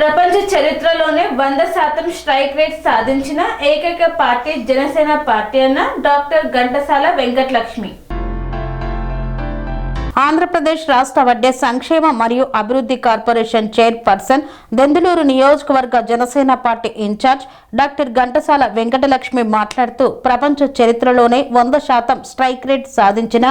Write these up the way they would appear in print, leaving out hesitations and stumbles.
ప్రపంచ చరిత్రలోనే 100% strike rate సాధించిన ఏకైక పార్టీ జనసేన పార్టీ అన్న డాక్టర్ ఘంటసాల వెంకటలక్ష్మి. ఆంధ్రప్రదేశ్ రాష్ట్ర వడ్డే సంక్షేమ మరియు అభివృద్ధి కార్పొరేషన్ చైర్పర్సన్, దెందులూరు నియోజకవర్గ Janasena party in charge doctor Ghantasala Venkatalakshmi మాట్లాడుతూ ప్రపంచ చరిత్రలోనే 100% స్ట్రైక్ రేట్ సాధించిన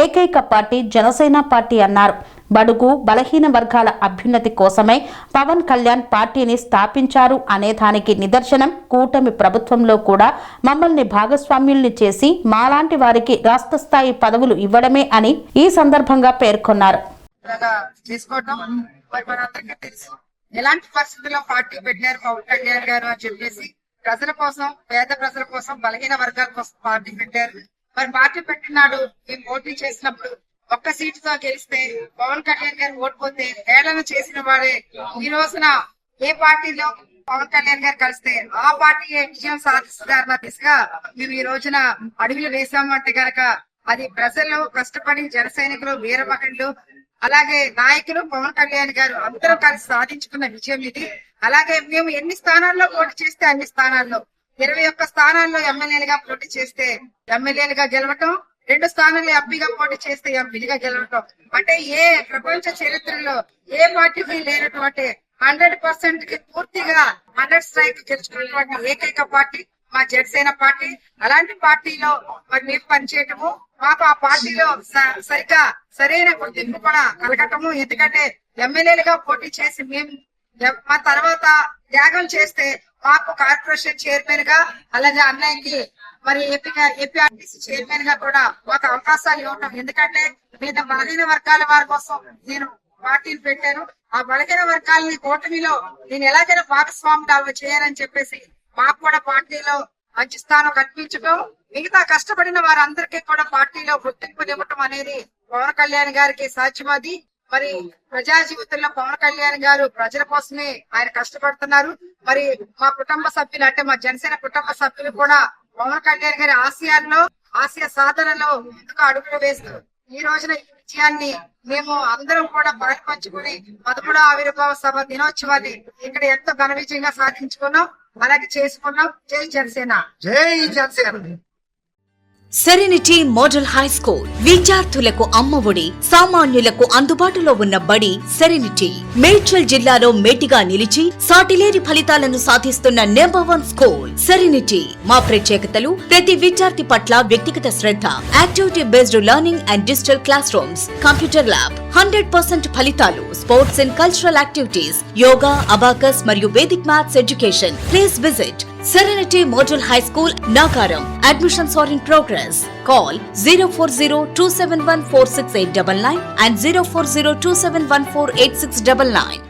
ఏకైక పార్టీ జనసేన పార్టీ అన్నారు. బడుగు బలహీన వర్గాల అభ్యున్నతి కోసమే పవన్ కళ్యాణ్ పార్టీని స్థాపించారు అనేదానికి నిదర్శనం కూటమి ప్రభుత్వంలో కూడా మమ్మల్ని భాగస్వామ్యుల్ని చేసి మాలాంటి వారికి రాష్ట్ర స్థాయి పదవులు ఇవ్వడమే అని ఈ సందర్భంగా పేర్కొన్నారు. ఎలాంటి పరిస్థితుల్లో పార్టీ పెట్టారు పవన్ కళ్యాణ్ గారు అని చెప్పేసి ప్రజల కోసం, పేద ప్రజల కోసం, బలహీన వర్గాల కోసం పార్టీ పెట్టారు. మరి పార్టీ పెట్టినాడు మేము పోటీ చేసినప్పుడు ఒక్క సీటుతో గెలిస్తే పవన్ కళ్యాణ్ గారు ఓడిపోతే ఏడన చేసిన వాడే ఈ రోజున ఏ పార్టీలో పవన్ కళ్యాణ్ గారు కలిస్తే ఆ పార్టీ విజయం సాధిస్తారన్న దిశగా మేము ఈ రోజున అడుగులు వేసామంటే గనక అది ప్రజలు కష్టపడి జన సైనికులు, వీరమహిళలు, అలాగే నాయకులు, పవన్ కళ్యాణ్ గారు అందరూ కలిసి సాధించుకున్న విజయం ఇది. అలాగే మేము ఎన్ని స్థానాల్లో పోటీ చేస్తే అన్ని స్థానాల్లో 21 స్థానాల్లో ఎమ్మెల్యేలుగా పోటీ చేస్తే ఎమ్మెల్యేలుగా గెలవటం, 2 స్థానాల్లో ఎంపీగా పోటీ చేస్తే ఎంపీగా గెలవటం అంటే ఏ ప్రపంచ చరిత్రలో ఏ పార్టీకి లేనటువంటి 100% కి పూర్తిగా 100 స్ట్రైక్ గెలుచుకున్నటువంటి ఏకైక పార్టీ మా జనసేన పార్టీ. అలాంటి పార్టీలో మరి మేము పనిచేయటము, మాకు ఆ పార్టీలో సరిగ్గా సరైన గుర్తింపు కూడా కలగటము. ఎందుకంటే ఎమ్మెల్యేలుగా పోటీ చేసి మేము మా తర్వాత త్యాగం చేస్తే మాకు కార్పొరేషన్ చైర్మన్ గా, అలాగే అన్నయ్యకి మరి ఏపీఆర్టీసీ చైర్మన్ గా కూడా మాకు అవకాశాలు ఇవ్వటం. ఎందుకంటే మీద బలహీన వర్గాల వారి కోసం నేను పార్టీని పెట్టాను. ఆ బలహీన వర్గాలని కూటమిలో నేను ఎలాగైనా భాగస్వామ్యం చేయాలని చెప్పేసి మాకు కూడా పార్టీలో మంచి స్థానం కల్పించడం, మిగతా కష్టపడిన వారందరికీ కూడా పార్టీలో గుర్తింపునివ్వటం అనేది పవన్ కళ్యాణ్ గారికి సాధ్యమది. మరి ప్రజా జీవితంలో పవన్ కళ్యాణ్ గారు ప్రజల కోసమే ఆయన కష్టపడుతున్నారు. మరి మా కుటుంబ సభ్యులు అంటే మా జనసేన కుటుంబ సభ్యులు కూడా పవన్ కళ్యాణ్ గారి ఆశయ సాధనలో ఎందుకు అడుగులు వేస్తూ ఈ రోజున ఈ విజయాన్ని మేము అందరం కూడా పాల్పంచుకుని 13వ ఆవిర్భావ సభ దినోత్సవాన్ని ఇక్కడ ఎంతో ఘన విజయంగా సాధించుకున్నాం, అలాగే చేసుకున్నాం. జై జనసేన, జై Janasena. Serenity model high school విద్యార్థులకు అమ్మఒడి, సామాన్యులకు అందుబాటులో ఉన్న బడి సెరెనిటీ. మేడ్చల్ జిల్లాలో మేటిగా నిలిచి సాటిలేని ఫలితాలను సాధిస్తున్న #1 స్కూల్ సెరెనిటీ. మా ప్రత్యేకతలు ప్రతి విద్యార్థి పట్ల వ్యక్తిగత శ్రద్ధ, activity based learning and digital classrooms, computer lab, 100% ఫలితాలు, sports and cultural activities, yoga, abacus మరియు Vedic maths education. Please visit Serenity Model High School, Nagaram. Admissions are in progress. Call 040-271-46899 and 040-271-48699.